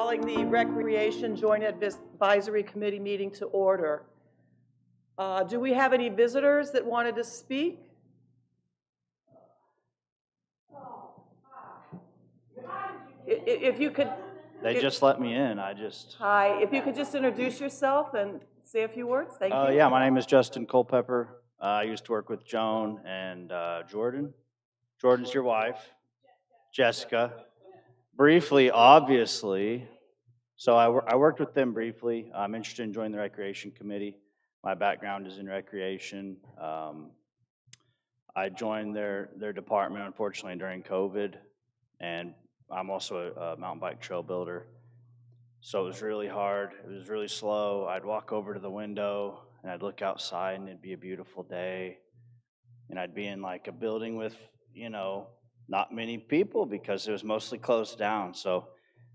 Calling the Recreation Joint Advisory Committee meeting to order. Do we have any visitors that wanted to speak? If you could... They just let me in. Hi, if you could just introduce yourself and say a few words, thank you. Yeah, my name is Justin Culpepper. I used to work with Joan and Jordan. Jordan's your wife, Jessica. Briefly, obviously. So I worked with them briefly. I'm interested in joining the Recreation Committee. My background is in recreation. I joined their department, unfortunately, during COVID, and I'm also a mountain bike trail builder. So it was really hard. It was really slow. I'd walk over to the window and I'd look outside and it'd be a beautiful day. And I'd be in like a building with, not many people because it was mostly closed down. So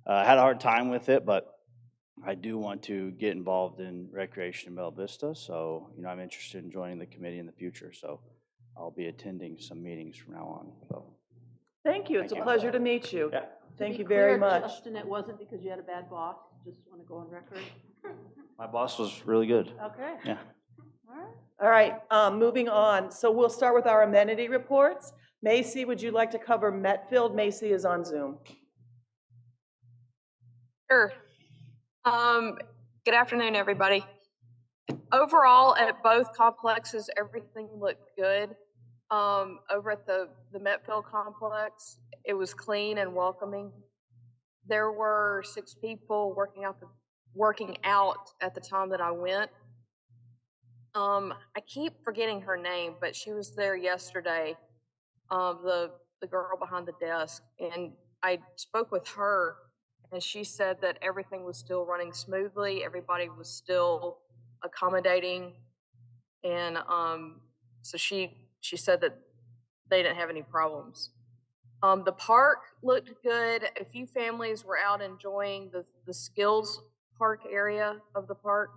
I had a hard time with it, but I do want to get involved in recreation in Bella Vista. So, I'm interested in joining the committee in the future. So I'll be attending some meetings from now on. So thank you. It's a pleasure to meet you. Yeah. Thank you very much. Justin, it wasn't because you had a bad boss. Just want to go on record. My boss was really good. Okay. Yeah. All right, moving on. So we'll start with our amenity reports. Macy, would you like to cover Metfield? Macy is on Zoom. Sure. Good afternoon, everybody. Overall, at both complexes, everything looked good. Over at the Metfield complex, it was clean and welcoming. There were 6 people working out at the time that I went. I keep forgetting her name, but she was there yesterday, the girl behind the desk, and I spoke with her, and she said that everything was still running smoothly, everybody was still accommodating, and so she said that they didn't have any problems. The park looked good. A few families were out enjoying the skills park area of the park.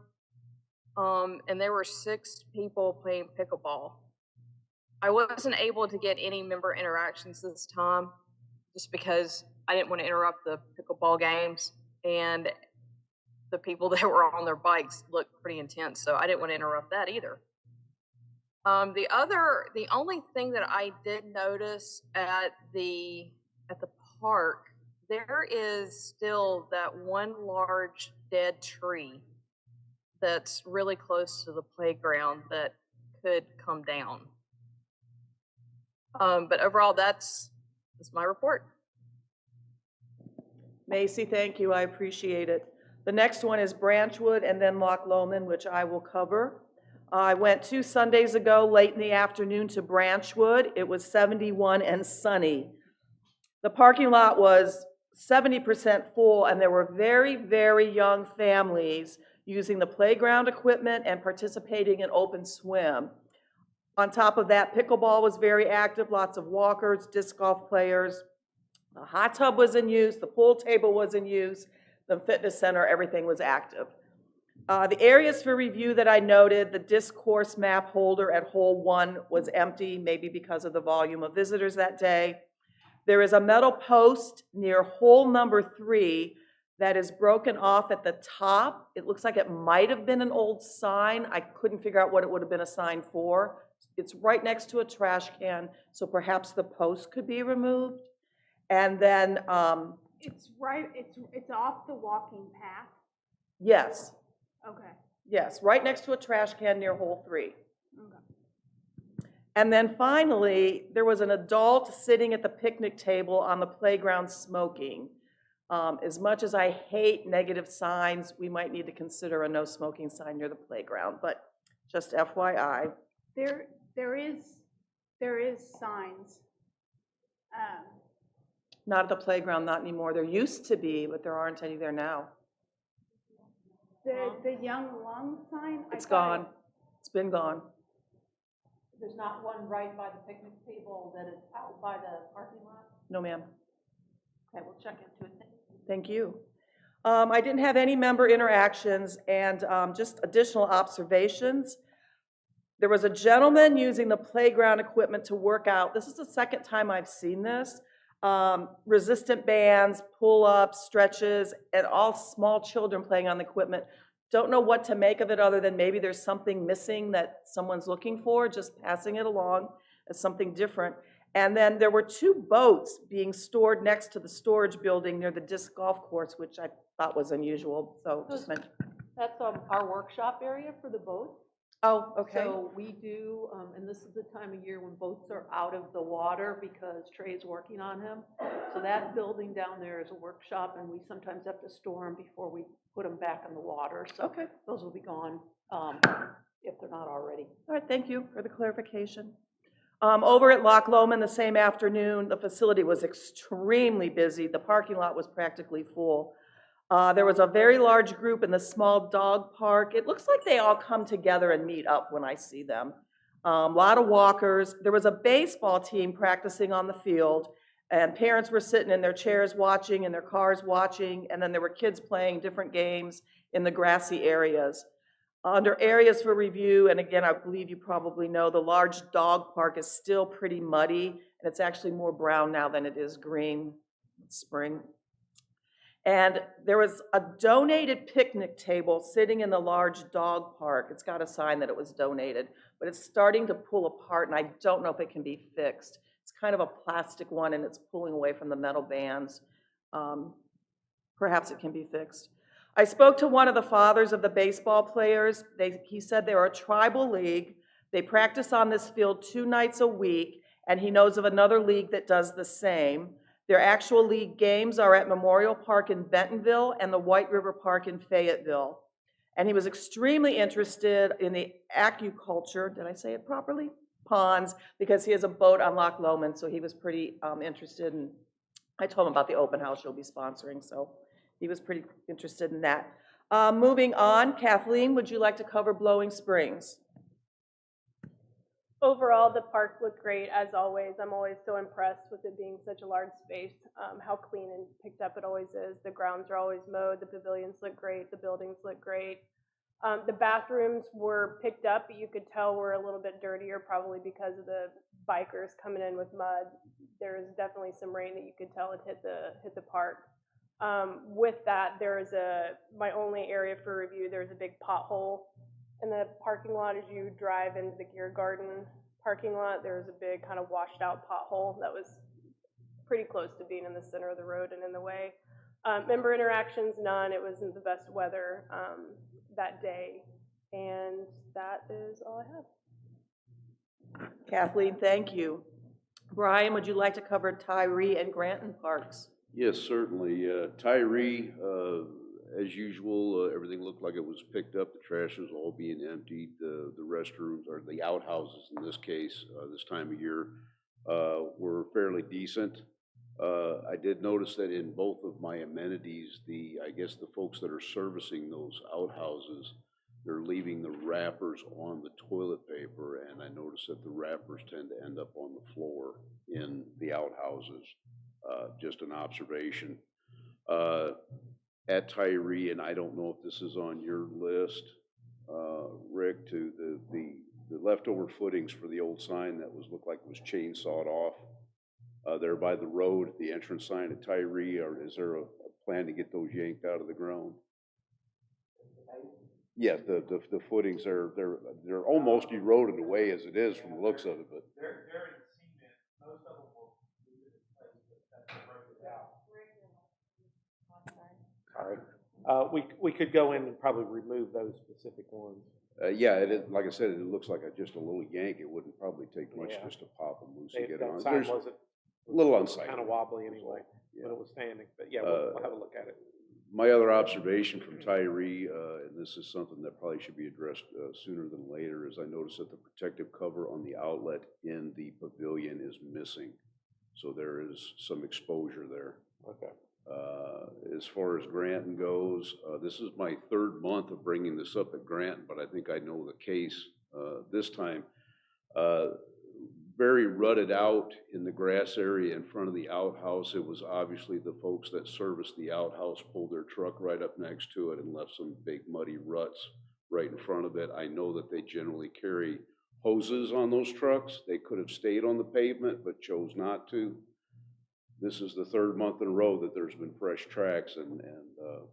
And there were 6 people playing pickleball. I wasn't able to get any member interactions this time just because I didn't want to interrupt the pickleball games, and the people that were on their bikes looked pretty intense, so I didn't want to interrupt that either. The only thing that I did notice at the park, there is still that one large dead tree that's really close to the playground that could come down. But overall, that's my report. Macy, thank you. I appreciate it. The next one is Branchwood and then Loch Lomond, which I will cover. I went 2 Sundays ago, late in the afternoon, to Branchwood. It was 71 and sunny. The parking lot was 70% full, and there were very, very young families using the playground equipment and participating in open swim. On top of that, pickleball was very active, lots of walkers, disc golf players. The hot tub was in use, the pool table was in use, the fitness center, everything was active. The areas for review that I noted, the disc course map holder at hole 1 was empty, maybe because of the volume of visitors that day. There is a metal post near hole number 3 that is broken off at the top. It looks like it might have been an old sign. I couldn't figure out what it would have been a sign for. It's right next to a trash can, so perhaps the post could be removed. And then it's off the walking path. Yes. Okay. Yes, right next to a trash can near hole 3. Okay. And then finally, there was an adult sitting at the picnic table on the playground smoking. As much as I hate negative signs, we might need to consider a no smoking sign near the playground, but just FYI. There is signs. Not at the playground, not anymore. There used to be, but there aren't any there now. The Young Lung sign? It's gone. It's been gone. There's not one right by the picnic table that is out by the parking lot? No, ma'am. Okay, we'll check into it. Thank you. I didn't have any member interactions, and just additional observations. There was a gentleman using the playground equipment to work out. This is the second time I've seen this. Resistant bands, pull-ups, stretches, and all small children playing on the equipment. Don't know what to make of it other than maybe there's something missing that someone's looking for, just passing it along as something different. And then there were 2 boats being stored next to the storage building near the disc golf course, which I thought was unusual, so just mentioned. That's our workshop area for the boats. Oh, okay. So we do, and this is the time of year when boats are out of the water because Trey's working on him. So that building down there is a workshop, and we sometimes have to store them before we put them back in the water. So Okay. those will be gone, if they're not already. All right, thank you for the clarification. Over at Loch Lomond the same afternoon, the facility was extremely busy. The parking lot was practically full. There was a very large group in the small dog park. It looks like they all come together and meet up when I see them. A lot of walkers. There was a baseball team practicing on the field, and parents were sitting in their chairs watching, in their cars watching, and then there were kids playing different games in the grassy areas. Under areas for review, and again, I believe you probably know, the large dog park is still pretty muddy, and it's actually more brown now than it is green. It's spring. And there was a donated picnic table sitting in the large dog park. It's got a sign that it was donated, but it's starting to pull apart, and I don't know if it can be fixed. It's kind of a plastic one, and it's pulling away from the metal bands. Perhaps it can be fixed. I spoke to one of the fathers of the baseball players. He said they're a tribal league. They practice on this field 2 nights a week, and he knows of another league that does the same. Their actual league games are at Memorial Park in Bentonville and the White River Park in Fayetteville. And he was extremely interested in the aquaculture, did I say it properly? Ponds, because he has a boat on Loch Lomond, so he was pretty interested, and I told him about the open house you'll be sponsoring, so he was pretty interested in that. Moving on, Kathleen, would you like to cover Blowing Springs? Overall, the park looked great, as always. I'm always so impressed with it being such a large space, how clean and picked up it always is. The grounds are always mowed, the pavilions look great, the buildings look great. The bathrooms were picked up, but you could tell were a little bit dirtier, probably because of the bikers coming in with mud. There is definitely some rain that you could tell it hit the park. With that, there is my only area for review, there's a big pothole in the parking lot as you drive into the Gear Garden parking lot. There was a big kind of washed out pothole that was pretty close to being in the center of the road and in the way. Member interactions, none. It wasn't the best weather that day. And that is all I have. Kathleen, thank you. Brian, would you like to cover Tyree and Granton Parks? Yes, certainly. Tyree, as usual, everything looked like it was picked up. The trash was all being emptied. The restrooms, or the outhouses in this case, this time of year, were fairly decent. I did notice that in both of my amenities, I guess the folks that are servicing those outhouses, they're leaving the wrappers on the toilet paper, and I noticed that the wrappers tend to end up on the floor in the outhouses. Just an observation. At Tyree, and I don't know if this is on your list, Rick, to the leftover footings for the old sign that looked like it was chainsawed off there by the road, the entrance sign at Tyree, or is there a plan to get those yanked out of the ground? Yeah, the footings they're almost eroded away as it is from the looks of it, but They're in cement. Most of them will be in place, but that's broken out. Sorry. We could go in and probably remove those specific ones. yeah, like I said, it looks like just a little yank. It wouldn't probably take much Yeah. just to pop them loose and get it That on. sign There's wasn't. a little unsightly. Kind of wobbly anyway, Yeah. when it was standing, but yeah, we'll have a look at it. My other observation from Tyree, and this is something that probably should be addressed sooner than later, is I noticed that the protective cover on the outlet in the pavilion is missing. So there is some exposure there. Okay. As far as Granton goes, this is my 3rd month of bringing this up at Granton, but I think I know the case this time. Very rutted out in the grass area in front of the outhouse. It was obviously the folks that serviced the outhouse pulled their truck right up next to it and left some big muddy ruts right in front of it. I know that they generally carry hoses on those trucks. They could have stayed on the pavement but chose not to. this is the third month in a row that there's been fresh tracks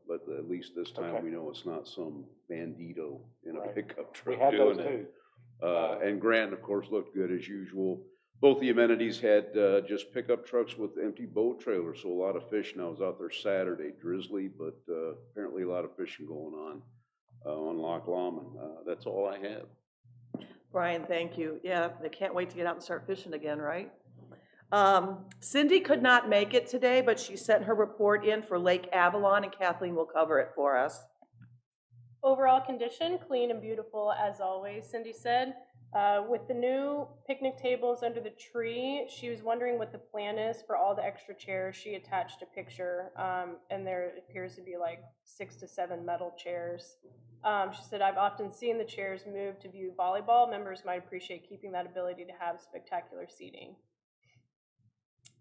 but at least this time Okay. we know it's not some bandito in a Right. pickup We truck had those doing it. too. And Grant, of course, looked good as usual. Both the amenities had just pickup trucks with empty boat trailers, so a lot of fishing. I was out there Saturday, drizzly, but apparently a lot of fishing going on Loch Lomond. That's all I have. Brian, thank you. Yeah, they can't wait to get out and start fishing again, right? Cindy could not make it today, but she sent her report in for Lake Avalon, and Kathleen will cover it for us. Overall condition, clean and beautiful as always, Cindy said. With the new picnic tables under the tree, she was wondering what the plan is for all the extra chairs. She attached a picture, and there appears to be like 6 to 7 metal chairs. She said, I've often seen the chairs move to view volleyball. Members might appreciate keeping that ability to have spectacular seating.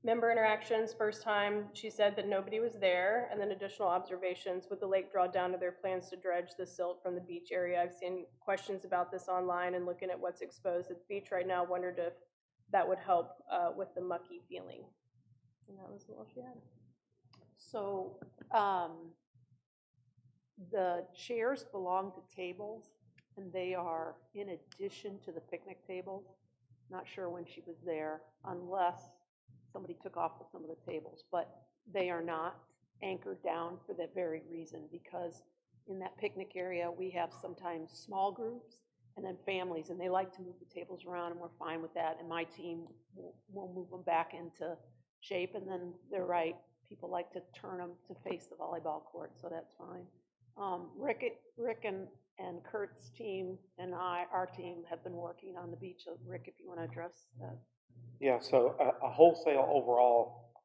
Member interactions, first time, she said that nobody was there, and then additional observations with the lake draw down to their plans to dredge the silt from the beach area. I've seen questions about this online and looking at what's exposed at the beach right now, wondered if that would help with the mucky feeling. And that was all she had. So, the chairs belong to tables, and they are in addition to the picnic tables. Not sure when she was there, unless somebody took off some of the tables, but they are not anchored down for that very reason, because in that picnic area, we have sometimes small groups and then families, and they like to move the tables around, and we're fine with that, and my team will move them back into shape, and then they're right, people like to turn them to face the volleyball court, so that's fine. Rick and Kurt's team and our team have been working on the beach. Rick, if you want to address that. Yeah, so a wholesale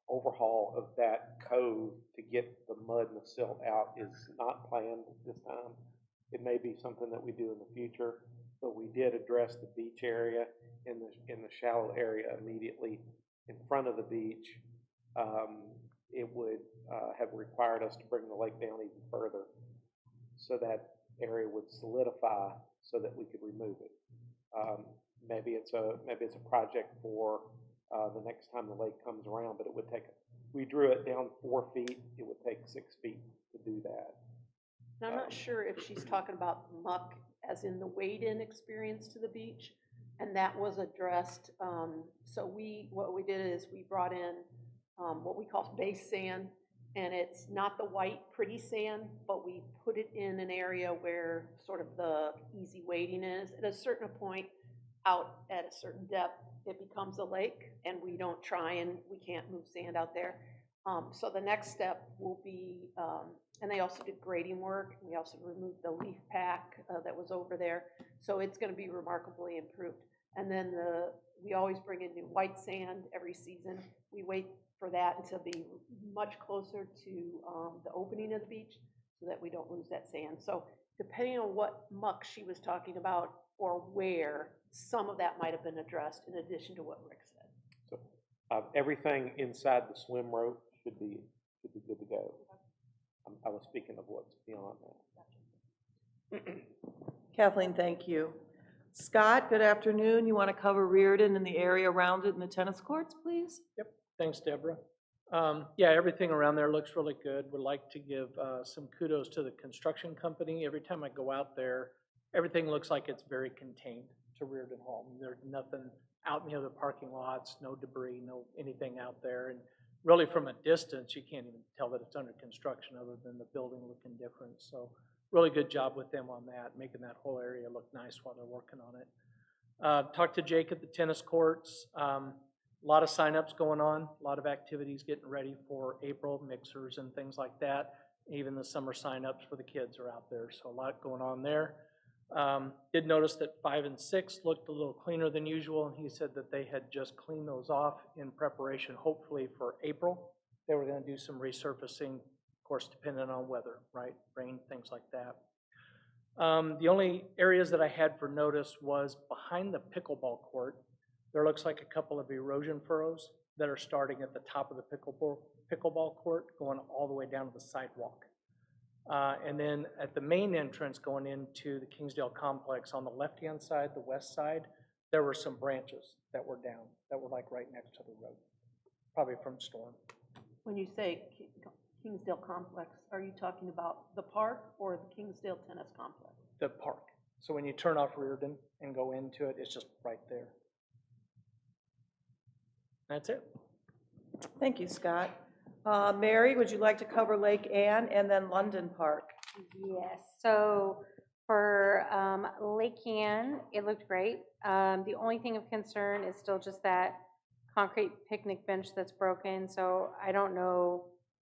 overhaul of that cove to get the mud and the silt out is not planned at this time. It may be something that we do in the future, but we did address the beach area in the shallow area immediately in front of the beach. It would have required us to bring the lake down even further, so that area would solidify so that we could remove it. Maybe it's a project for the next time the lake comes around, but it would take, we drew it down 4 feet, it would take 6 feet to do that. And I'm not sure if she's talking about muck as in the wade-in experience to the beach, and that was addressed. So what we did is we brought in what we call base sand, and it's not the white pretty sand, but we put it in an area where sort of the easy wading is. At a certain point, out at a certain depth, it becomes a lake, and we can't move sand out there. So the next step will be, and they also did grading work. We also removed the leaf pack that was over there. So it's going to be remarkably improved. And then we always bring in new white sand every season. We wait for that until be much closer to the opening of the beach so that we don't lose that sand. So depending on what muck she was talking about or where, some of that might have been addressed in addition to what Rick said. So everything inside the swim rope should be good to go. I was speaking of what's beyond that. Kathleen, thank you. Scott, good afternoon. You want to cover Reardon and the area around it and the tennis courts, please? Yep, thanks, Deborah. Yeah, everything around there looks really good. Would like to give some kudos to the construction company. Every time I go out there, everything looks like it's very contained to Reardon Hall. There's nothing out in the other parking lots, no debris, no anything out there. And really from a distance, you can't even tell that it's under construction other than the building looking different. So really good job with them on that, making that whole area look nice while they're working on it. Talked to Jake at the tennis courts. A lot of signups going on, a lot of activities getting ready for April, mixers and things like that. Even the summer signups for the kids are out there, so a lot going on there. Did notice that 5 and 6 looked a little cleaner than usual, and he said that they had just cleaned those off in preparation, hopefully for April. They were going to do some resurfacing, of course, depending on weather, right? Rain, things like that. The only areas that I had for notice was behind the pickleball court. There looks like a couple of erosion furrows that are starting at the top of the pickleball court, going all the way down to the sidewalk. And then at the main entrance going into the Kingsdale complex on the left-hand side, the west side, there were some branches that were down, that were like right next to the road, probably from storm. When you say Kingsdale Complex, are you talking about the park or the Kingsdale Tennis Complex? The park. So when you turn off Reardon and go into it, it's just right there. That's it. Thank you, Scott. Mary, would you like to cover Lake Anne and then London Park? Yes, so for Lake Ann, it looked great. The only thing of concern is still just that concrete picnic bench that's broken, so I don't know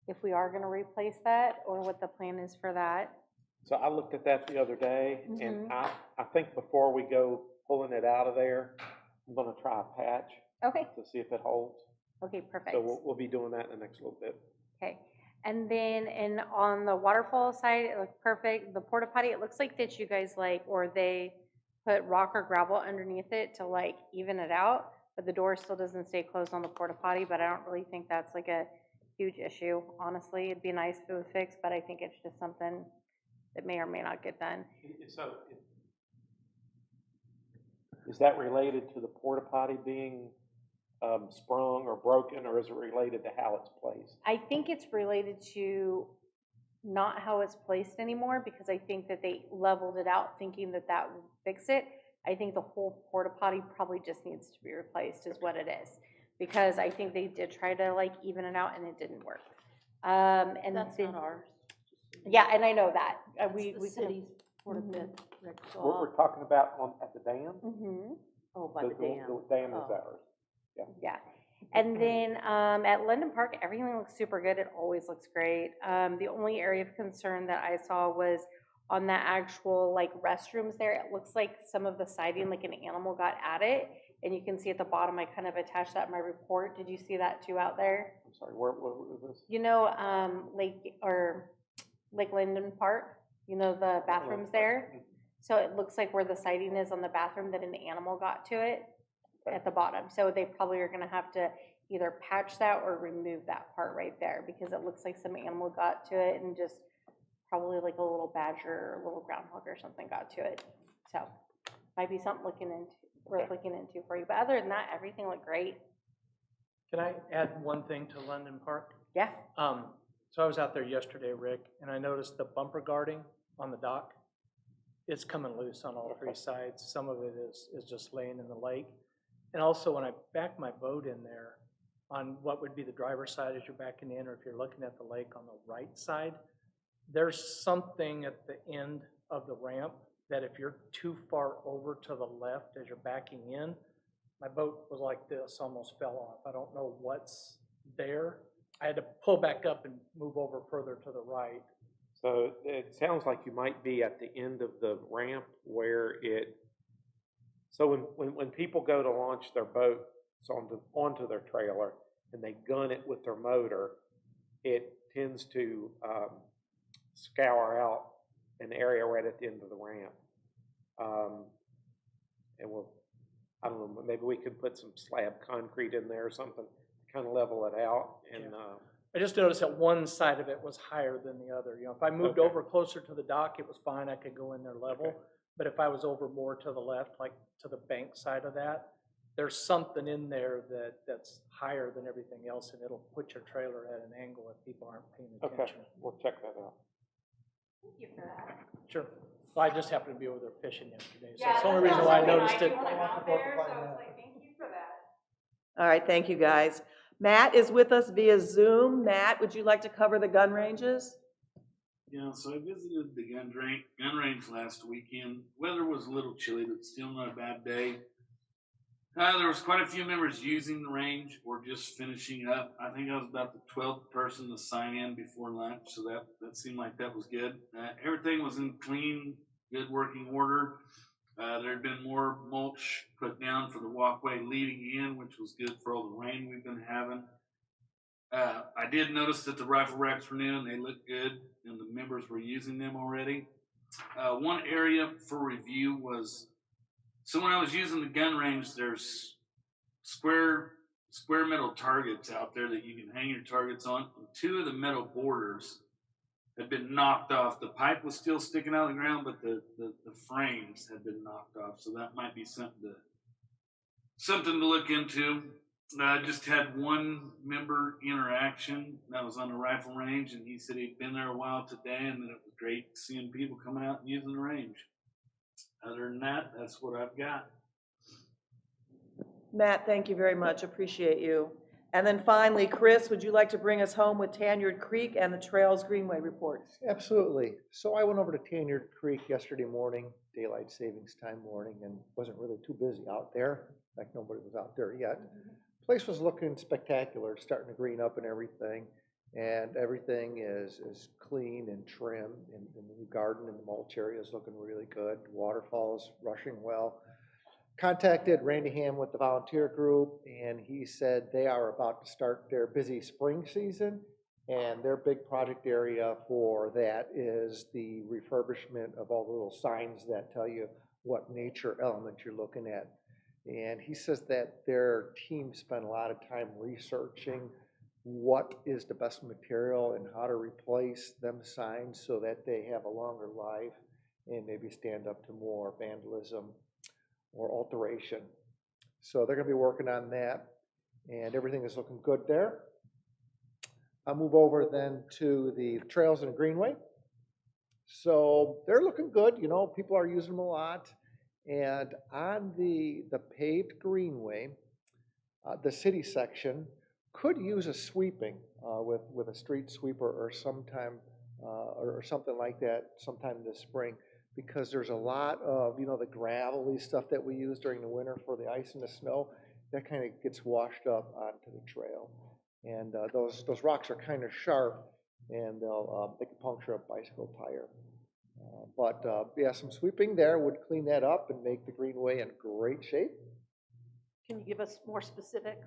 if we are gonna replace that or what the plan is for that. So I looked at that the other day, Mhm. and I think before we go pulling it out of there, I'm gonna try a patch Okay, to see if it holds. okay, perfect. So we'll be doing that in the next little bit. Okay, and then on the waterfall side, it looked perfect. The porta potty, it looks like that you guys or they put rock or gravel underneath it to even it out, but the door still doesn't stay closed on the porta potty, but I don't really think that's a huge issue, honestly. It'd be nice if it was fixed, but I think it's just something that may or may not get done. So is that related to the porta potty being sprung or broken, or is it related to how it's placed? I think it's related to not how it's placed anymore, because I think that they leveled it out thinking that that would fix it. I think the whole porta potty probably just needs to be replaced is what it is, because I think they did try to even it out and it didn't work. And That's then, not ours. yeah, and I know that. It's the city's porta Mhm. pit, Rick, so We're talking about at the dam? oh, by the dam. The dam is Oh. ours. Yeah. And then at Linden Park, everything looks super good. It always looks great. The only area of concern that I saw was on the actual restrooms there. It looks like some of the siding, an animal got at it. And you can see at the bottom, I kind of attached that in my report. Did you see that too out there? I'm sorry, where was this? You know, Lake Linden Park, the bathrooms there. So it looks like where the siding is on the bathroom that an animal got to it at the bottom. So they probably are gonna have to either patch that or remove that part right there, because it looks like some animal got to it and just probably a little badger or a little groundhog or something got to it. So might be something worth looking into for you. But other than that, everything looked great. Can I add one thing to London Park? Yeah. So I was out there yesterday, Rick, and I noticed the bumper guarding on the dock. It's coming loose on all three sides. Some of it is just laying in the lake. And also, when I back my boat in there, on what would be the driver's side as you're backing in, or if you're looking at the lake on the right side, there's something at the end of the ramp that if you're too far over to the left as you're backing in, my boat was like this, almost fell off. I don't know what's there. I had to pull back up and move over further to the right. So it sounds like you might be at the end of the ramp where so when people go to launch their boats onto their trailer and they gun it with their motor, it tends to scour out an area right at the end of the ramp. And I don't know, maybe we could put some slab concrete in there or something to kind of level it out. And I just noticed that one side of it was higher than the other. If I moved Okay. over closer to the dock, it was fine. I could go in there level. Okay. But if I was over more to the left, like to the bank side of that, there's something in there that's higher than everything else, and it'll put your trailer at an angle if people aren't paying okay, attention. we'll check that out. Thank you for that. Sure. Well, I just happened to be over there fishing yesterday, so that's the only reason why I noticed it. Thank you for that. All right, thank you, guys. Matt is with us via Zoom. Matt, would you like to cover the gun ranges? Yeah, so I visited the gun range last weekend. Weather was a little chilly, but still not a bad day. There was quite a few members using the range or just finishing up. I think I was about the 12th person to sign in before lunch, so that seemed like that was good. Everything was in clean, good working order. There had been more mulch put down for the walkway leading in, which was good for all the rain we've been having. I did notice that the rifle racks were new and they looked good, and the members were using them already. One area for review was, so when I was using the gun range, there's square metal targets out there that you can hang your targets on. And two of the metal borders had been knocked off. The pipe was still sticking out of the ground, but the frames had been knocked off. So that might be something to look into. I just had one member interaction that was on the rifle range, and he said he'd been there a while today, and that it was great seeing people coming out and using the range. Other than that, that's what I've got. Matt, thank you very much, appreciate you. And then finally, Chris, would you like to bring us home with Tanyard Creek and the Trails Greenway reports? Absolutely. So I went over to Tanyard Creek yesterday morning, daylight savings time morning, and wasn't really too busy out there. In fact, nobody was out there yet. Place was looking spectacular, starting to green up and everything. And everything is clean and trim. And the new garden and the mulch area is looking really good. Waterfalls rushing well. Contacted Randy Ham with the volunteer group, and he said they are about to start their busy spring season, and their big project area for that is the refurbishment of all the little signs that tell you what nature element you're looking at. And he says that their team spent a lot of time researching what is the best material and how to replace them signs so that they have a longer life and maybe stand up to more vandalism or alteration. So they're gonna be working on that, and everything is looking good there. I'll move over then to the Trails and Greenway. So they're looking good, you know, people are using them a lot. And on the paved Greenway, the city section could use a sweeping with a street sweeper or sometime or something like that sometime this spring, because there's a lot of, you know, the gravelly stuff that we use during the winter for the ice and the snow, that kind of gets washed up onto the trail. And those rocks are kind of sharp, and they can puncture a bicycle tire. But yeah, some sweeping there would clean that up and make the Greenway in great shape. Can you give us more specifics?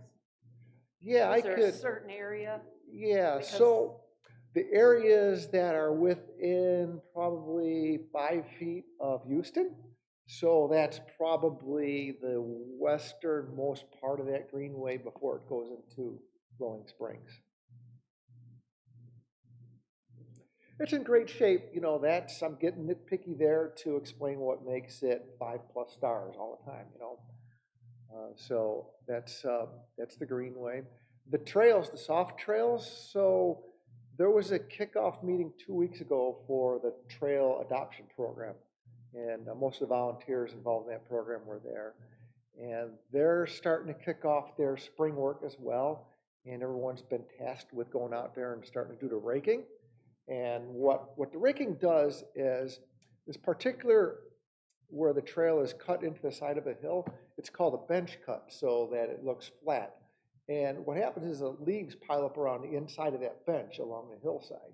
Yeah, I Is there a could. certain area? Yeah, Because- so the areas that are within probably 5 feet of Houston, so that's probably the westernmost part of that Greenway before it goes into Rolling Springs. It's in great shape, you know, I'm getting nitpicky there to explain what makes it 5+ stars all the time, you know. So that's the Greenway. The trails, the soft trails, so there was a kickoff meeting 2 weeks ago for the trail adoption program. And most of the volunteers involved in that program were there. And they're starting to kick off their spring work as well. And everyone's been tasked with going out there and starting to do the raking. And what the raking does is this particular where the trail is cut into the side of a hill, it's called a bench cut so that it looks flat. And what happens is the leaves pile up around the inside of that bench along the hillside.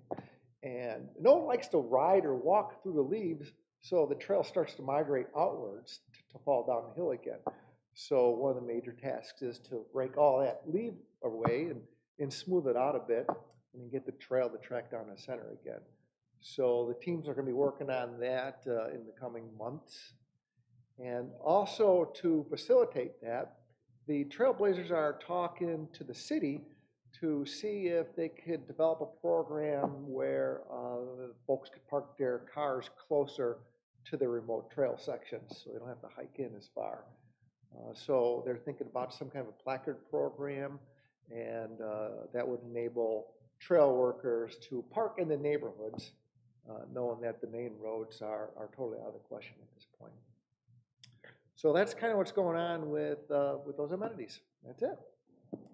And no one likes to ride or walk through the leaves, so the trail starts to migrate outwards to fall down the hill again. So one of the major tasks is to rake all that leaf away and smooth it out a bit, and then get the trail to track down the center again. So the teams are going to be working on that in the coming months. And also to facilitate that, the Trailblazers are talking to the city to see if they could develop a program where folks could park their cars closer to the remote trail sections so they don't have to hike in as far. So they're thinking about some kind of a placard program, and that would enable trail workers to park in the neighborhoods, knowing that the main roads are totally out of the question at this point. So that's kind of what's going on with those amenities. That's it.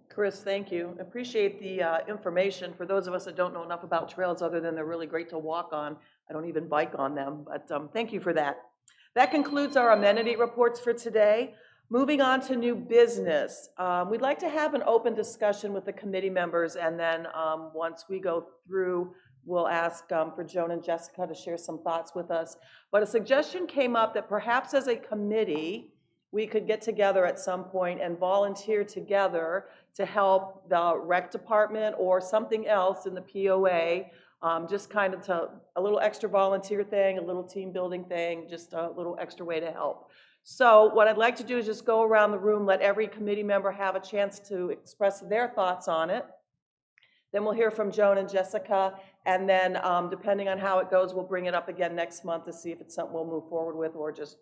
Chris, thank you. Appreciate the information. For those of us that don't know enough about trails other than they're really great to walk on, I don't even bike on them, but thank you for that. That concludes our amenity reports for today. Moving on to new business. We'd like to have an open discussion with the committee members, and then once we go through, we'll ask for Joan and Jessica to share some thoughts with us. But a suggestion came up that perhaps as a committee, we could get together at some point and volunteer together to help the rec department or something else in the POA, just kind of to a little extra volunteer thing, a little team building thing, just a little extra way to help. So what I'd like to do is just go around the room, let every committee member have a chance to express their thoughts on it. Then we'll hear from Joan and Jessica, and then depending on how it goes, we'll bring it up again next month to see if it's something we'll move forward with or just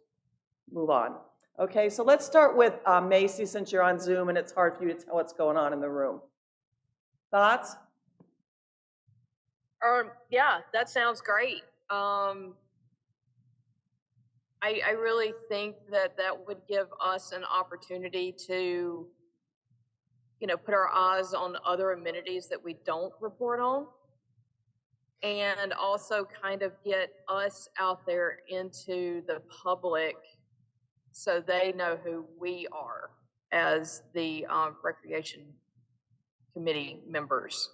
move on. Okay, so let's start with Macy, since you're on Zoom and it's hard for you to tell what's going on in the room. Thoughts? Yeah, that sounds great. I really think that that would give us an opportunity to, put our eyes on other amenities that we don't report on. And also kind of get us out there into the public so they know who we are as the recreation committee members.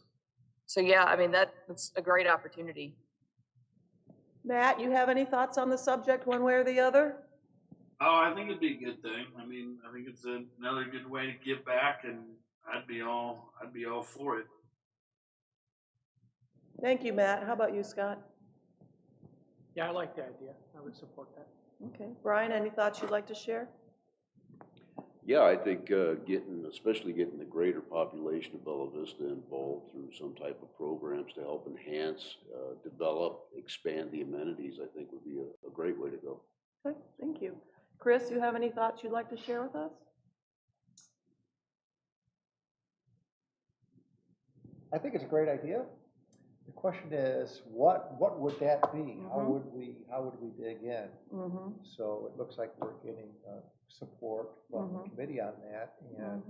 So yeah, I mean, that's a great opportunity. Matt, you have any thoughts on the subject one way or the other? Oh, I think it'd be a good thing. I mean, I think it's another good way to give back, and I'd be all for it. Thank you, Matt. How about you, Scott? Yeah, I like the idea. I would support that. Okay. Brian, any thoughts you'd like to share? Yeah, I think especially getting the greater population of Bella Vista involved through some type of programs to help enhance, develop, expand the amenities, I think would be a great way to go. Okay, thank you. Chris, you have any thoughts you'd like to share with us? I think it's a great idea. The question is, what would that be? How would we dig in? So it looks like we're getting support from the committee on that, and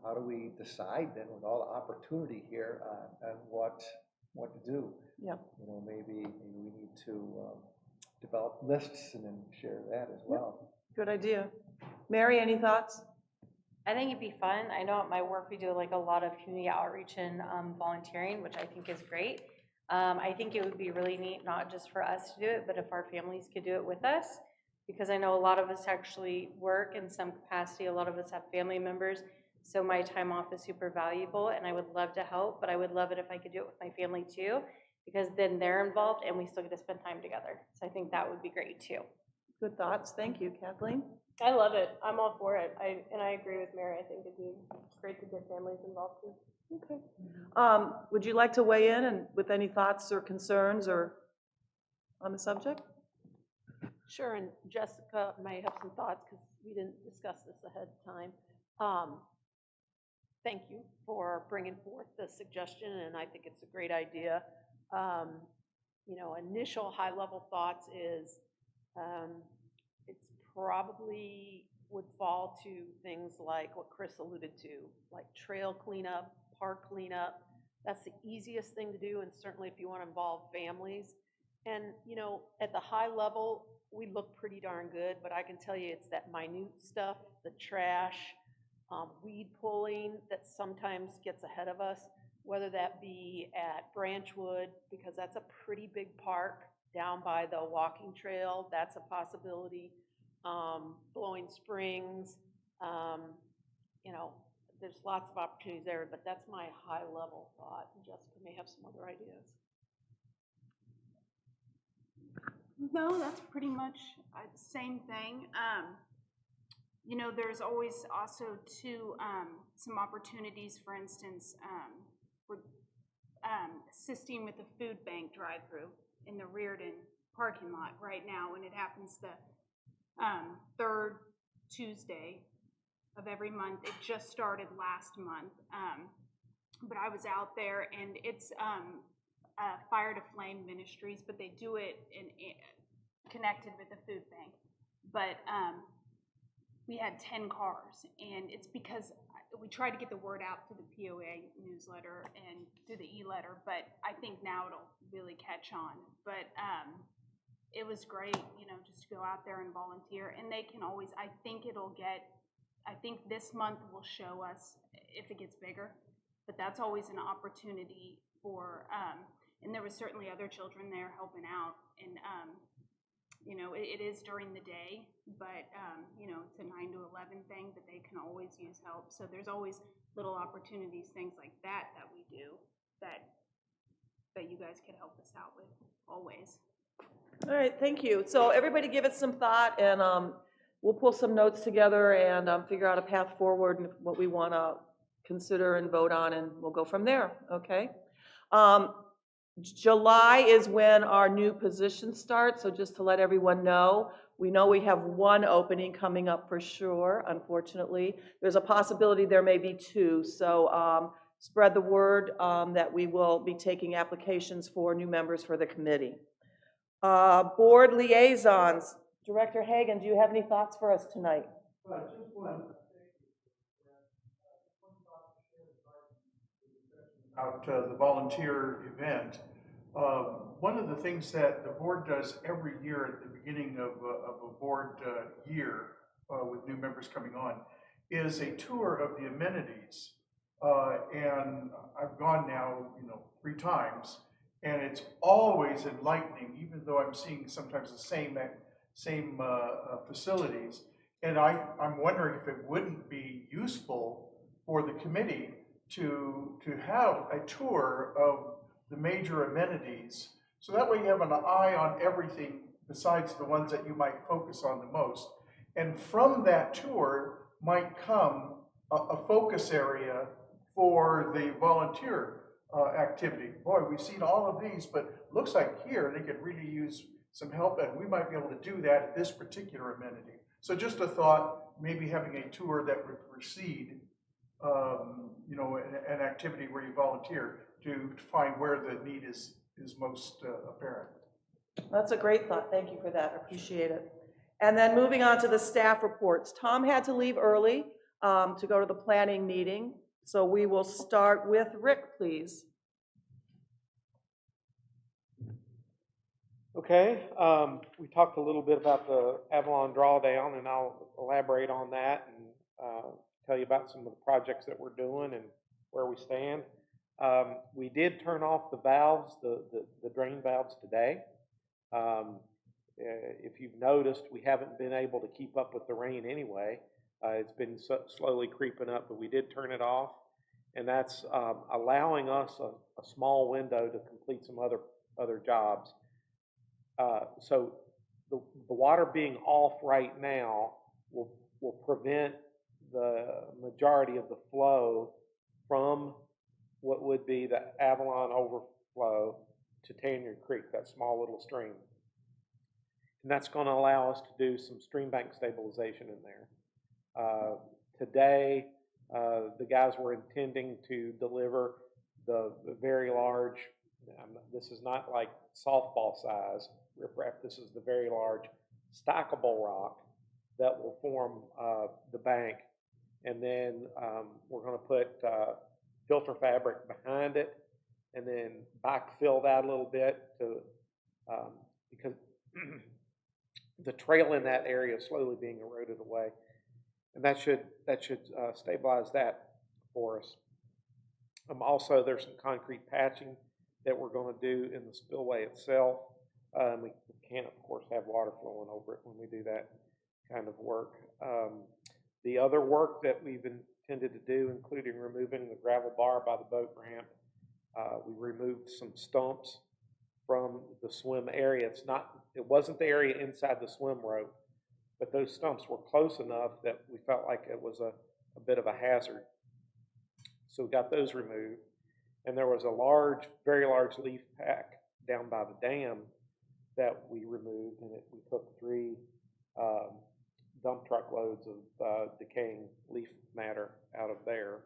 how do we decide then with all the opportunity here on what to do? Yep. Maybe we need to develop lists and then share that as well. Good idea. Mary, any thoughts? I think it'd be fun. I know at my work we do like a lot of community outreach and volunteering, which I think is great. I think it would be really neat, not just for us to do it, but if our families could do it with us, because I know a lot of us actually work in some capacity. A lot of us have family members, so my time off is super valuable, and I would love to help, but I would love it if I could do it with my family too, because then they're involved and we still get to spend time together. So I think that would be great too. Good thoughts. Thank you. Kathleen? I love it. I'm all for it. I agree with Mary. I think it'd be great to get families involved too. Okay. Would you like to weigh in and with any thoughts or concerns or on the subject? Sure, and Jessica may have some thoughts because we didn't discuss this ahead of time. Thank you for bringing forth the suggestion, and I think it's a great idea. Initial high-level thoughts is it's probably would fall to things like what Chris alluded to, like trail cleanup, park cleanup. That's the easiest thing to do, and certainly if you want to involve families. And, at the high level, we look pretty darn good, but I can tell you it's that minute stuff, the trash, weed pulling that sometimes gets ahead of us, whether that be at Branchwood, because that's a pretty big park down by the walking trail, that's a possibility. Blowing Springs, there's lots of opportunities there, but that's my high level thought. Jessica may have some other ideas. No, that's pretty much the same thing. There's always also some opportunities, for instance, we're assisting with the food bank drive-through in the Reardon parking lot right now, and it happens the third Tuesday of every month. It just started last month, but I was out there, and it's Fire to Flame Ministries, but they do it connected with the food bank. But we had 10 cars, and it's because we tried to get the word out through the POA newsletter and through the e-letter, but I think now it'll really catch on. But it was great, just to go out there and volunteer, and they can always, I think this month will show us if it gets bigger, but that's always an opportunity for, and there was certainly other children there helping out, and it is during the day, but it's a 9 to 11 thing, but they can always use help. So there's always little opportunities, things like that we do that you guys could help us out with always. All right, thank you. So everybody give it some thought, and we'll pull some notes together and figure out a path forward and what we want to consider and vote on, and we'll go from there, okay? July is when our new position starts, so just to let everyone know, We know we have one opening coming up for sure, unfortunately. There's a possibility there may be two, so spread the word that we will be taking applications for new members for the committee. Board liaisons. Director Hagan, do you have any thoughts for us tonight? Just one. About the volunteer event. One of the things that the board does every year at the beginning of a board year with new members coming on is a tour of the amenities. And I've gone now, 3 times, and it's always enlightening, even though I'm seeing sometimes the same facilities. And I'm wondering if it wouldn't be useful for the committee to have a tour of the major amenities, so that way you have an eye on everything besides the ones that you might focus on the most. And from that tour might come a focus area for the volunteer activity. Boy, we've seen all of these, but looks like here they could really use some help, and we might be able to do that at this particular amenity. So just a thought, maybe having a tour that would precede an activity where you volunteer to find where the need is most apparent. That's a great thought. Thank you for that. Appreciate it. And then moving on to the staff reports. Tom had to leave early to go to the planning meeting, so we will start with Rick, please. Okay, we talked a little bit about the Avalon drawdown, and I'll elaborate on that and tell you about some of the projects that we're doing and where we stand. We did turn off the valves, the drain valves today. If you've noticed, we haven't been able to keep up with the rain anyway. It's been slowly creeping up, but we did turn it off, and that's allowing us a small window to complete some other jobs. So the water being off right now will prevent the majority of the flow from what would be the Avalon overflow to Tanyard Creek, that small little stream. And that's going to allow us to do some stream bank stabilization in there. Today, the guys were intending to deliver the very large, this is not like softball size riprap, this is the very large stackable rock that will form the bank. And then we're going to put filter fabric behind it, and then backfill that a little bit to because the trail in that area is slowly being eroded away, and that should stabilize that for us. Also, there's some concrete patching that we're going to do in the spillway itself. We can't, of course, have water flowing over it when we do that kind of work. The other work that we've intended to do, including removing the gravel bar by the boat ramp, we removed some stumps from the swim area. It wasn't the area inside the swim rope, but those stumps were close enough that we felt like it was a bit of a hazard. So we got those removed. And there was a very large leaf pack down by the dam that we removed, and we took 3 dump truck loads of decaying leaf matter out of there.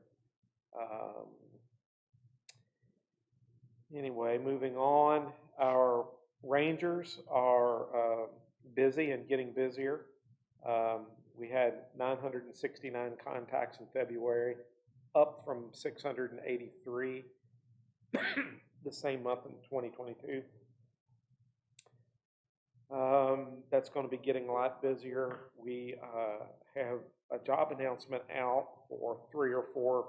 Anyway, moving on, our rangers are busy and getting busier. We had 969 contacts in February, up from 683 the same month in 2022. That's going to be getting a lot busier. We have a job announcement out for 3 or 4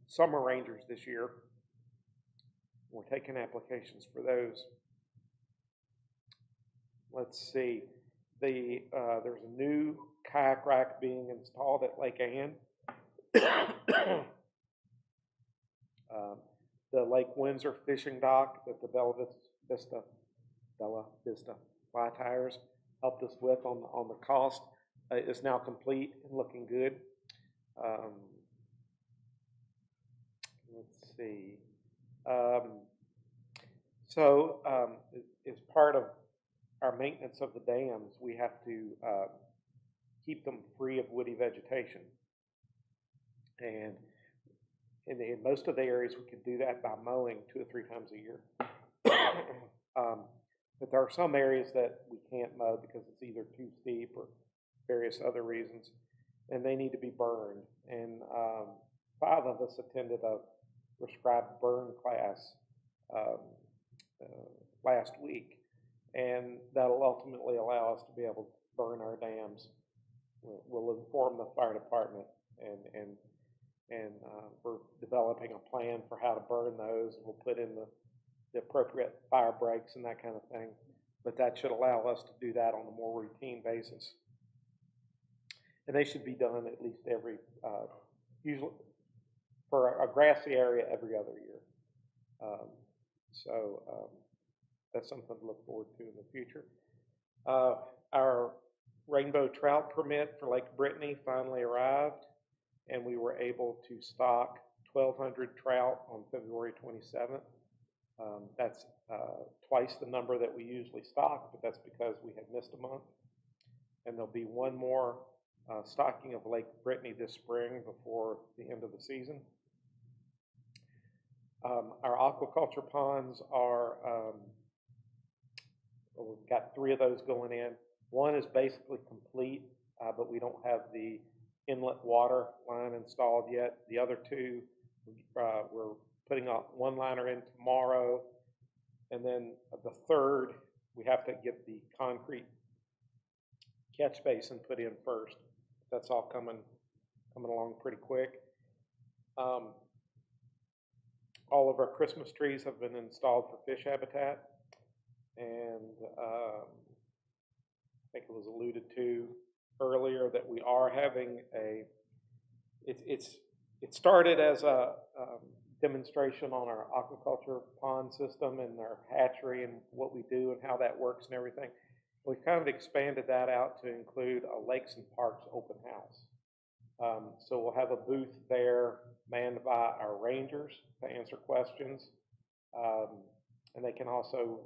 summer rangers this year. We're taking applications for those. Let's see. There's a new kayak rack being installed at Lake Ann. The Lake Windsor fishing dock that the Bella Vista fly tires helped us with on the cost is now complete and looking good. Let's see. So as part of our maintenance of the dams, we have to keep them free of woody vegetation. And in most of the areas, we can do that by mowing 2 or 3 times a year. But there are some areas that we can't mow because it's either too steep or various other reasons, and they need to be burned. And 5 of us attended a prescribed burn class last week, and that'll ultimately allow us to be able to burn our dams. We'll inform the fire department, and we're developing a plan for how to burn those. We'll put in the appropriate fire breaks and that kind of thing, but that should allow us to do that on a more routine basis. And they should be done at least every, usually for a grassy area, every other year. That's something to look forward to in the future. Our rainbow trout permit for Lake Brittany finally arrived, and we were able to stock 1,200 trout on February 27th. That's twice the number that we usually stock, but that's because we had missed a month. And there'll be one more stocking of Lake Brittany this spring before the end of the season. Our aquaculture ponds are, we've got 3 of those going in. One is basically complete, but we don't have the inlet water line installed yet. The other 2, we're putting one liner in tomorrow, and then the 3rd, we have to get the concrete catch basin put in first. That's all coming along pretty quick. All of our Christmas trees have been installed for fish habitat, and I think it was alluded to earlier that we are having it started as a demonstration on our aquaculture pond system and our hatchery and what we do and how that works and everything. We've kind of expanded that out to include a Lakes and Parks open house. So we'll have a booth there manned by our rangers to answer questions. And they can also,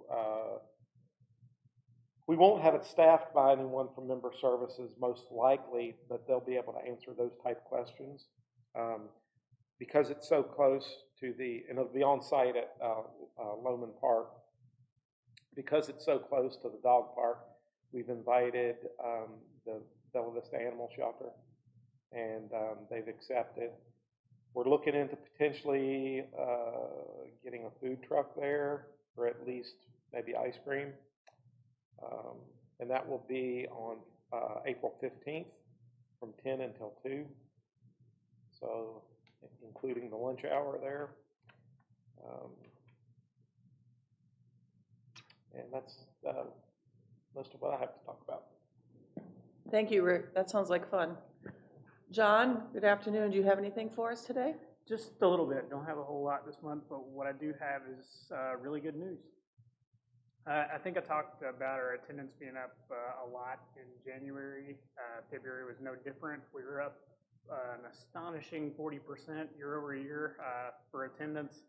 we won't have it staffed by anyone from member services most likely, but they'll be able to answer those type questions. Because it's so close to and it'll be on site at Loman Park. Because it's so close to the dog park, we've invited the Bella Vista Animal Shelter, and they've accepted. We're looking into potentially getting a food truck there, or at least maybe ice cream. And that will be on April 15th from 10 until 2. So, including the lunch hour there. And that's most of what I have to talk about. Thank you, Rick. That sounds like fun. John, good afternoon. Do you have anything for us today? Just a little bit. Don't have a whole lot this month, but what I do have is really good news. I think I talked about our attendance being up a lot in January. February was no different. We were up an astonishing 40% year over year for attendance.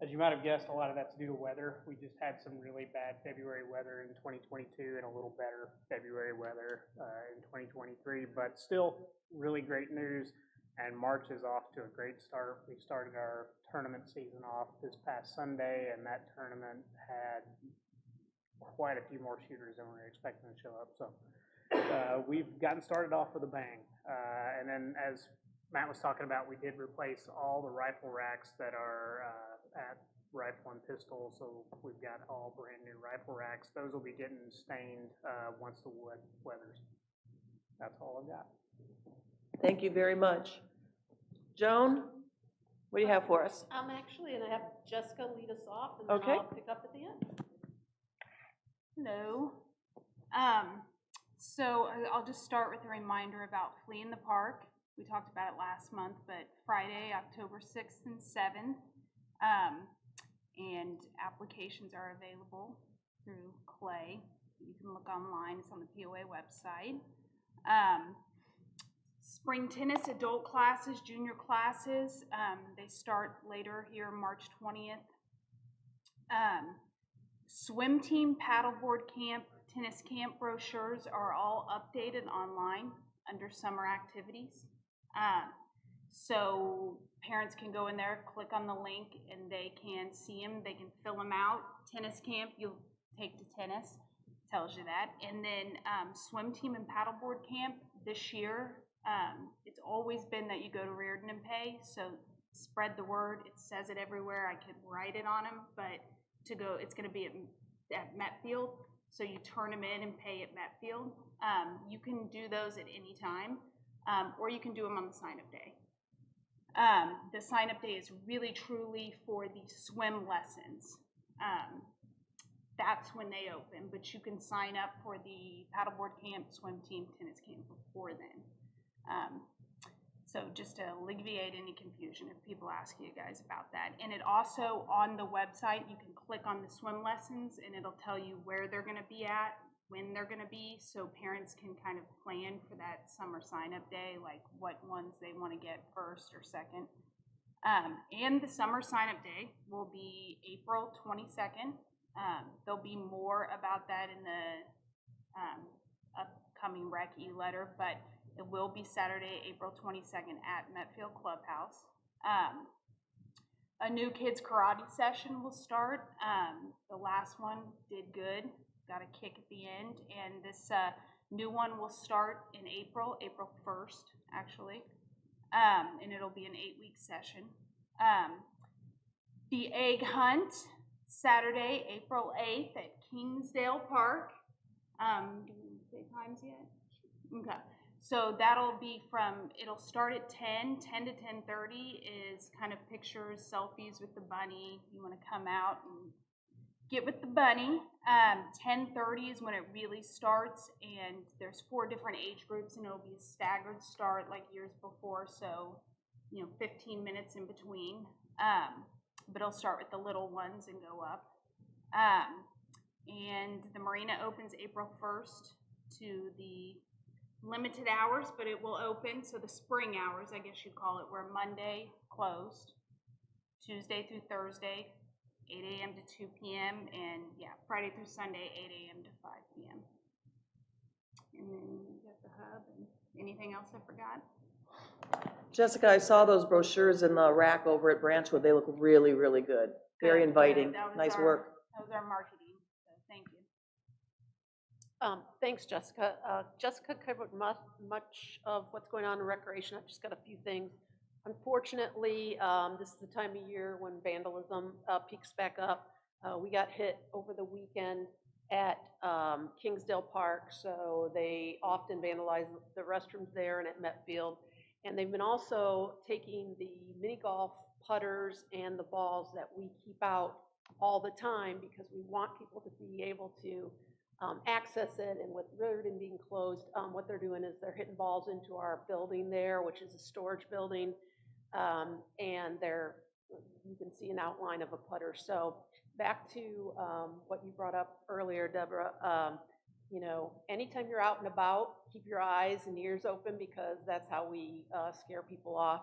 As you might have guessed, a lot of that's due to weather. We just had some really bad February weather in 2022 and a little better February weather in 2023, but still really great news. And March is off to a great start. We started our tournament season off this past Sunday, and that tournament had quite a few more shooters than we were expecting to show up. So we've gotten started off with a bang. And then as Matt was talking about, we did replace all the rifle racks that are at Rifle and Pistol, so we've got all brand new rifle racks. Those will be getting stained once the wood weathers. That's all I've got. Thank you very much. Joan, what do you have for us? Actually, and I have Jessica lead us off, and then Okay. I'll pick up at the end. Hello. So I'll just start with a reminder about Flea in the Park. We talked about it last month, but Friday, October 6th and 7th, and applications are available through Clay. You can look online, it's on the POA website. Spring tennis adult classes, junior classes, they start later here, March 20th. Swim team, paddleboard camp, tennis camp brochures are all updated online under summer activities. So parents can go in there, click on the link, and they can see them. They can fill them out. Tennis camp, you'll take to tennis, tells you that. And then swim team and paddleboard camp this year, it's always been that you go to Reardon and pay. So spread the word. It says it everywhere. I could write it on them, but to go, it's going to be at Metfield. So you turn them in and pay at Metfield. You can do those at any time, or you can do them on the sign-up day. The sign-up day is really truly for the swim lessons. That's when they open, but you can sign up for the paddleboard camp, swim team, tennis camp before then. So just to alleviate any confusion if people ask you guys about that. And it also, on the website, you can click on the swim lessons and it'll tell you where they're gonna be at, when they're gonna be, so parents can kind of plan for that summer sign-up day, like what ones they wanna get first or second. And the summer sign-up day will be April 22nd. There'll be more about that in the upcoming rec e-letter, but it will be Saturday, April 22nd at Metfield Clubhouse. A new kids karate session will start. The last one did good, got a kick at the end, and this new one will start in April 1st, actually, and it'll be an 8-week session. The egg hunt, Saturday, April 8th at Kingsdale Park. Do we say times yet? Okay. So that'll be it'll start at 10 to 10:30 is kind of pictures, selfies with the bunny. You want to come out and get with the bunny. 10:30 is when it really starts, and there's 4 different age groups, and it'll be a staggered start like years before, so 15 minutes in between. But it'll start with the little ones and go up. And the marina opens April 1st to the limited hours, but it will open, so the spring hours, I guess you'd call it, where Monday closed, Tuesday through Thursday, 8 a.m. to 2 p.m., and Friday through Sunday, 8 a.m. to 5 p.m. And then you got the hub, and anything else I forgot? Jessica, I saw those brochures in the rack over at Branchwood. They look really, really good. Very inviting. Nice work. That was our marketing, so thank you. Thanks, Jessica. Jessica covered much of what's going on in recreation. I've just got a few things. Unfortunately, this is the time of year when vandalism peaks back up. We got hit over the weekend at Kingsdale Park, so they often vandalize the restrooms there and at Metfield. And they've been also taking the mini golf putters and the balls that we keep out all the time because we want people to be able to access it. And with Reardon being closed, what they're doing is they're hitting balls into our building there, which is a storage building, and you can see an outline of a putter. So back to what you brought up earlier, Deborah, anytime you're out and about, keep your eyes and ears open because that's how we scare people off.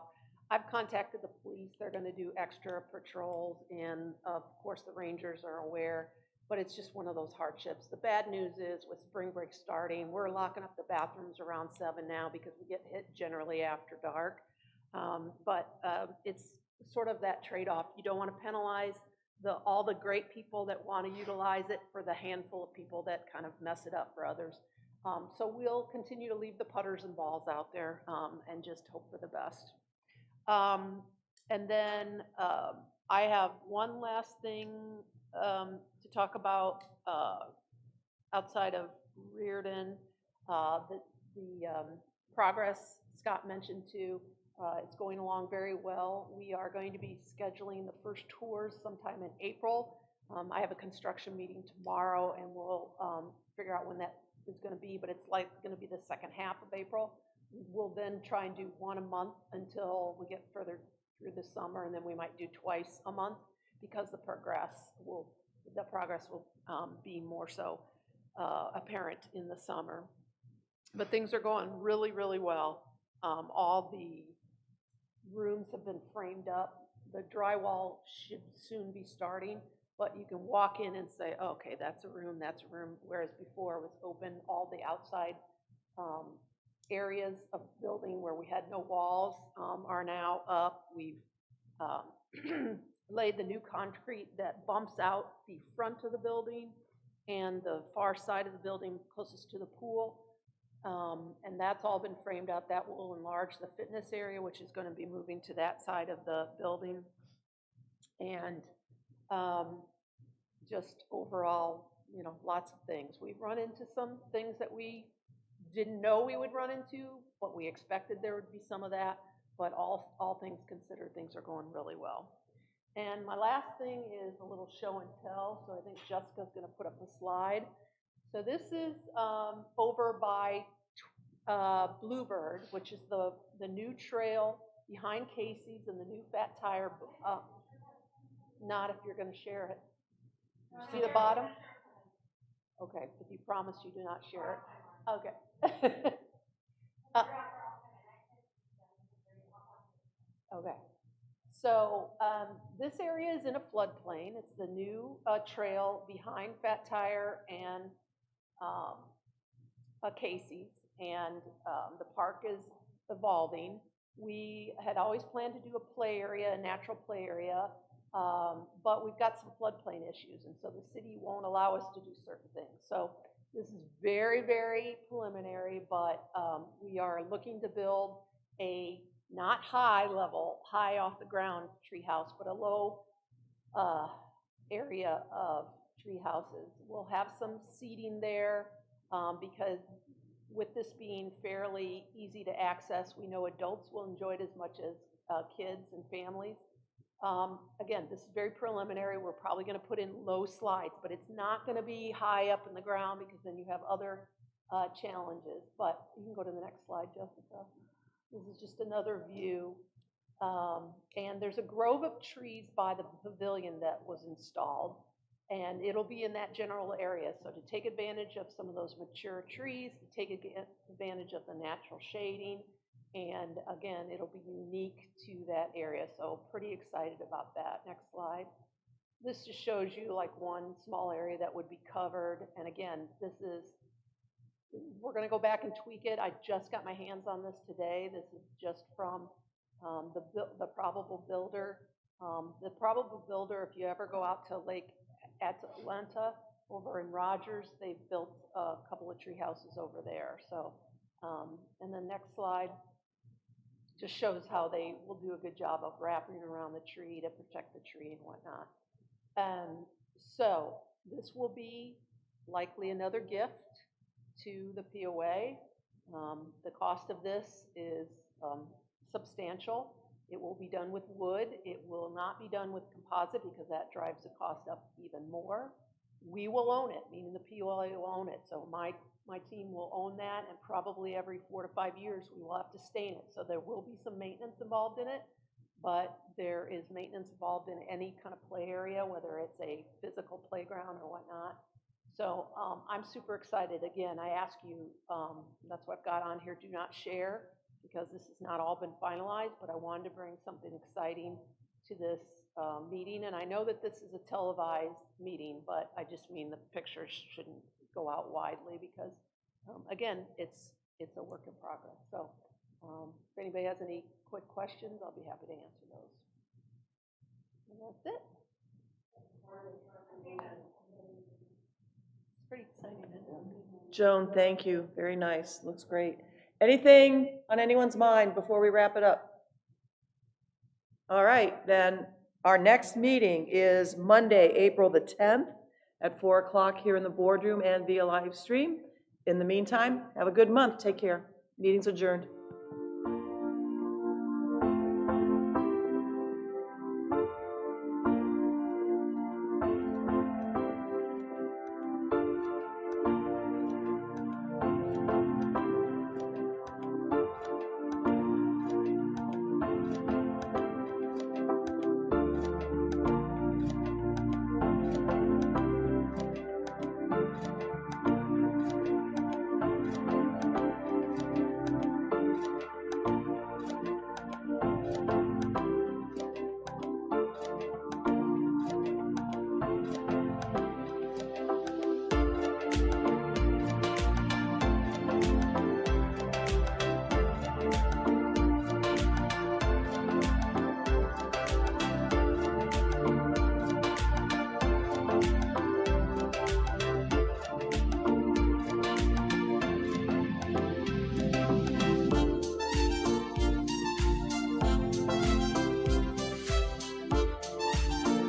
I've contacted the police. They're going to do extra patrols, and of course the rangers are aware, but it's just one of those hardships. The bad news is with spring break starting, we're locking up the bathrooms around 7 now because we get hit generally after dark. But it's sort of that trade-off. You don't want to penalize all the great people that want to utilize it for the handful of people that kind of mess it up for others. So we'll continue to leave the putters and balls out there and just hope for the best. And then I have one last thing to talk about outside of Reardon. The progress Scott mentioned too. It's going along very well. We are going to be scheduling the first tours sometime in April. I have a construction meeting tomorrow, and we'll figure out when that is going to be, but it's like going to be the second half of April. We'll then try and do one a month until we get further through the summer, and then we might do twice a month because the progress will be more so apparent in the summer. But things are going really, really well. All the rooms have been framed up. The drywall should soon be starting. but you can walk in and say, oh, okay, that's a room, whereas before it was open, all the outside areas of the building where we had no walls are now up. We've laid the new concrete that bumps out the front of the building and the far side of the building closest to the pool. And that's all been framed out. That will enlarge the fitness area, which is going to be moving to that side of the building. And just overall, you know, lots of things. We've run into some things that we didn't know we would run into, but we expected there would be some of that. But all things considered, things are going really well. And my last thing is a little show and tell. So I think Jessica's going to put up a slide. So this is over by Bluebird, which is the new trail behind Casey's and the new Fat Tire. Not if you're going to share it. You see the bottom? Okay, if you promise you do not share it. Okay. Okay. So this area is in a floodplain. It's the new trail behind Fat Tire and Casey's, and the park is evolving. We had always planned to do a play area, a natural play area, but we've got some floodplain issues, and so the city won't allow us to do certain things. So this is very, very preliminary, but we are looking to build a not high level, high off the ground tree house, but a low area of tree houses. We'll have some seating there because with this being fairly easy to access, we know adults will enjoy it as much as kids and families. Again, this is very preliminary. We're probably going to put in low slides, but it's not going to be high up in the ground because then you have other challenges. But you can go to the next slide, Jessica. This is just another view. And there's a grove of trees by the pavilion that was installed, and it'll be in that general area. So to take advantage of some of those mature trees, to take advantage of the natural shading, and again, it'll be unique to that area. So pretty excited about that. Next slide. This just shows you like one small area that would be covered. And again, we're going to go back and tweak it. I just got my hands on this today. This is just from the Probable Builder. The Probable Builder, if you ever go out to Lake Atalanta over in Rogers, they've built a couple of tree houses over there. So, and the next slide just shows how they will do a good job of wrapping around the tree to protect the tree and whatnot. So this will be likely another gift to the POA. The cost of this is substantial. It will be done with wood. It will not be done with composite because that drives the cost up even more. We will own it, meaning the POA will own it. So my team will own that, and probably every 4 to 5 years we will have to stain it. So there will be some maintenance involved in it, but there is maintenance involved in any kind of play area, whether it's a physical playground or whatnot. So I'm super excited. Again, I ask you, that's what I've got on here, do not share, because this has not all been finalized, but I wanted to bring something exciting to this meeting. And I know that this is a televised meeting, but I just mean the pictures shouldn't go out widely because, again, it's a work in progress. So if anybody has any quick questions, I'll be happy to answer those. And that's it. It's pretty exciting, isn't it? Joan, thank you. Very nice. Looks great. Anything on anyone's mind before we wrap it up? All right, then our next meeting is Monday, April the 10th at 4 o'clock here in the boardroom and via live stream. In the meantime, have a good month. Take care. Meeting's adjourned.